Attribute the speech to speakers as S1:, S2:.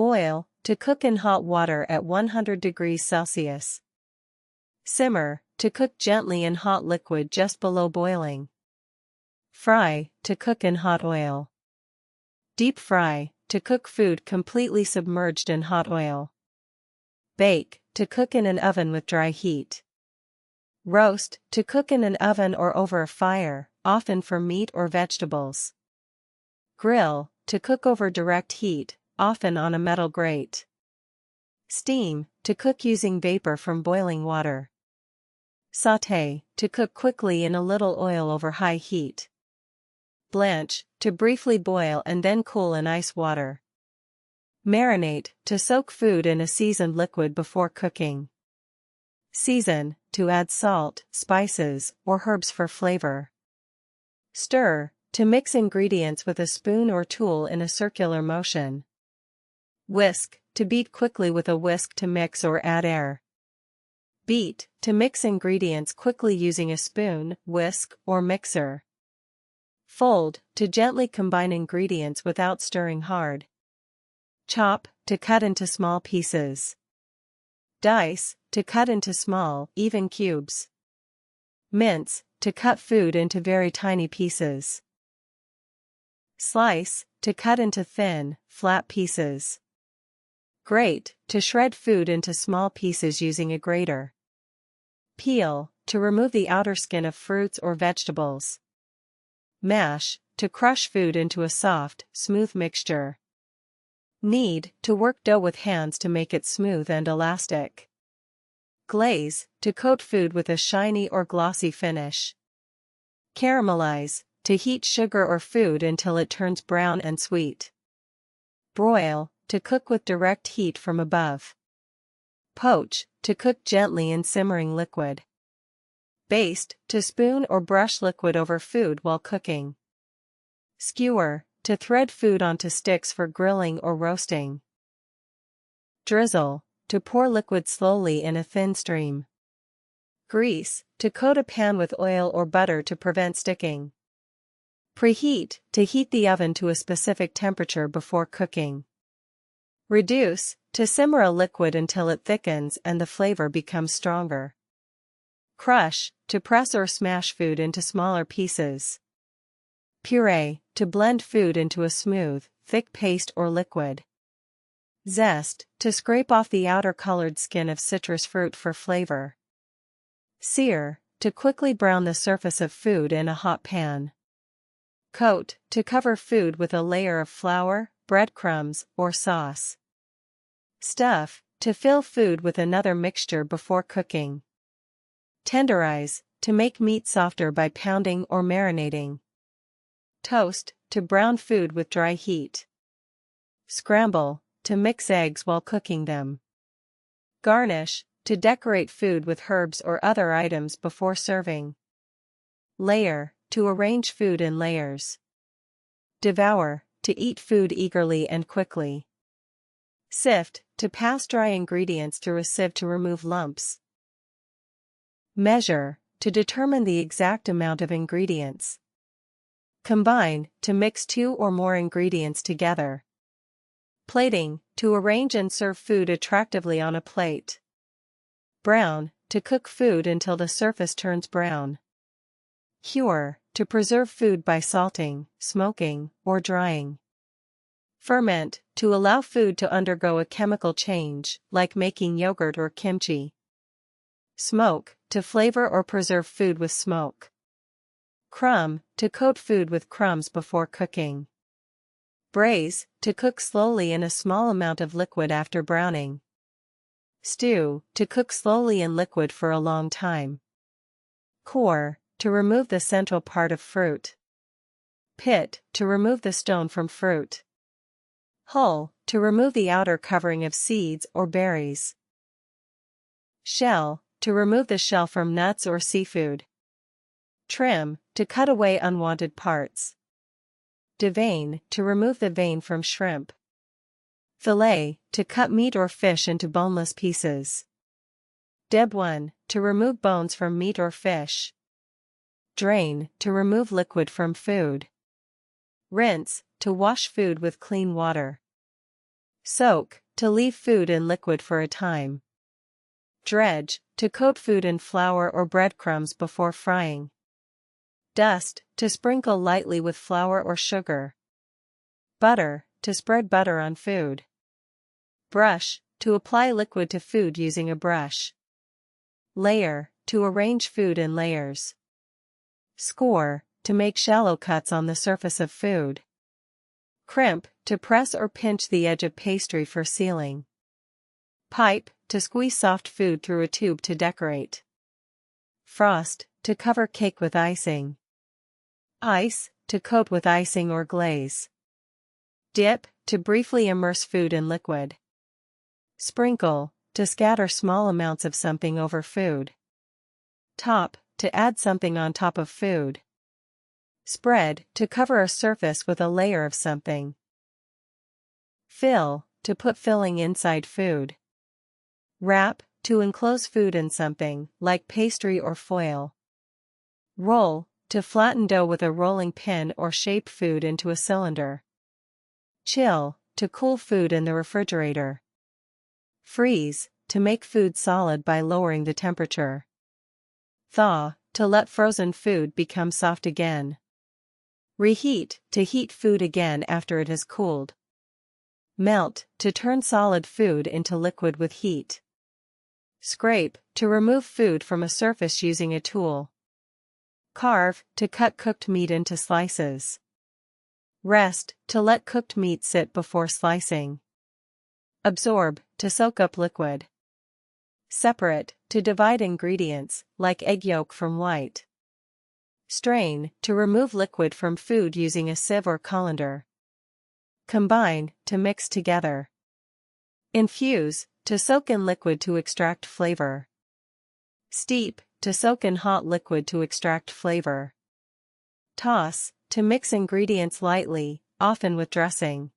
S1: Boil, to cook in hot water at 100 degrees Celsius. Simmer, to cook gently in hot liquid just below boiling. Fry, to cook in hot oil. Deep fry, to cook food completely submerged in hot oil. Bake, to cook in an oven with dry heat. Roast, to cook in an oven or over a fire, often for meat or vegetables. Grill, to cook over direct heat, often on a metal grate. Steam, to cook using vapor from boiling water. Sauté, to cook quickly in a little oil over high heat. Blanch, to briefly boil and then cool in ice water. Marinate, to soak food in a seasoned liquid before cooking. Season, to add salt, spices, or herbs for flavor. Stir, to mix ingredients with a spoon or tool in a circular motion. Whisk, to beat quickly with a whisk to mix or add air. Beat, to mix ingredients quickly using a spoon, whisk, or mixer. Fold, to gently combine ingredients without stirring hard. Chop, to cut into small pieces. Dice, to cut into small, even cubes. Mince, to cut food into very tiny pieces. Slice, to cut into thin, flat pieces. Grate, to shred food into small pieces using a grater. Peel, to remove the outer skin of fruits or vegetables. Mash, to crush food into a soft, smooth mixture. Knead, to work dough with hands to make it smooth and elastic. Glaze, to coat food with a shiny or glossy finish. Caramelize, to heat sugar or food until it turns brown and sweet. Broil, to cook with direct heat from above. Poach, to cook gently in simmering liquid. Baste, to spoon or brush liquid over food while cooking. Skewer, to thread food onto sticks for grilling or roasting. Drizzle, to pour liquid slowly in a thin stream. Grease, to coat a pan with oil or butter to prevent sticking. Preheat, to heat the oven to a specific temperature before cooking. Reduce, to simmer a liquid until it thickens and the flavor becomes stronger. Crush, to press or smash food into smaller pieces. Puree, to blend food into a smooth, thick paste or liquid. Zest, to scrape off the outer colored skin of citrus fruit for flavor. Sear, to quickly brown the surface of food in a hot pan. Coat, to cover food with a layer of flour, breadcrumbs, or sauce. Stuff, to fill food with another mixture before cooking. Tenderize, to make meat softer by pounding or marinating. Toast, to brown food with dry heat. Scramble, to mix eggs while cooking them. Garnish, to decorate food with herbs or other items before serving. Layer, to arrange food in layers. Devour, to eat food eagerly and quickly. Sift, to pass dry ingredients through a sieve to remove lumps. Measure, to determine the exact amount of ingredients. Combine, to mix two or more ingredients together. Plating, to arrange and serve food attractively on a plate. Brown, to cook food until the surface turns brown. Cure, to preserve food by salting, smoking, or drying. Ferment, to allow food to undergo a chemical change, like making yogurt or kimchi. Smoke, to flavor or preserve food with smoke. Crumb, to coat food with crumbs before cooking. Braise, to cook slowly in a small amount of liquid after browning. Stew, to cook slowly in liquid for a long time. Core, to remove the central part of fruit. Pit, to remove the stone from fruit. Hull, to remove the outer covering of seeds or berries. Shell, to remove the shell from nuts or seafood. Trim, to cut away unwanted parts. Devein, to remove the vein from shrimp. Fillet, to cut meat or fish into boneless pieces. Deboine, to remove bones from meat or fish. Drain, to remove liquid from food. Rinse, to wash food with clean water. Soak, to leave food in liquid for a time. Dredge, to coat food in flour or breadcrumbs before frying. Dust, to sprinkle lightly with flour or sugar. Butter, to spread butter on food. Brush, to apply liquid to food using a brush. Layer, to arrange food in layers. Score, to make shallow cuts on the surface of food. Crimp, to press or pinch the edge of pastry for sealing. Pipe, to squeeze soft food through a tube to decorate. Frost, to cover cake with icing. Ice, to coat with icing or glaze. Dip, to briefly immerse food in liquid. Sprinkle, to scatter small amounts of something over food. Top, to add something on top of food. Spread, to cover a surface with a layer of something. Fill, to put filling inside food. Wrap, to enclose food in something, like pastry or foil. Roll, to flatten dough with a rolling pin or shape food into a cylinder. Chill, to cool food in the refrigerator. Freeze, to make food solid by lowering the temperature. Thaw, to let frozen food become soft again. Reheat, to heat food again after it has cooled. Melt, to turn solid food into liquid with heat. Scrape, to remove food from a surface using a tool. Carve, to cut cooked meat into slices. Rest, to let cooked meat sit before slicing. Absorb, to soak up liquid. Separate, to divide ingredients, like egg yolk from white. Strain, to remove liquid from food using a sieve or colander. Combine, to mix together. Infuse, to soak in liquid to extract flavor. Steep, to soak in hot liquid to extract flavor. Toss, to mix ingredients lightly, often with dressing.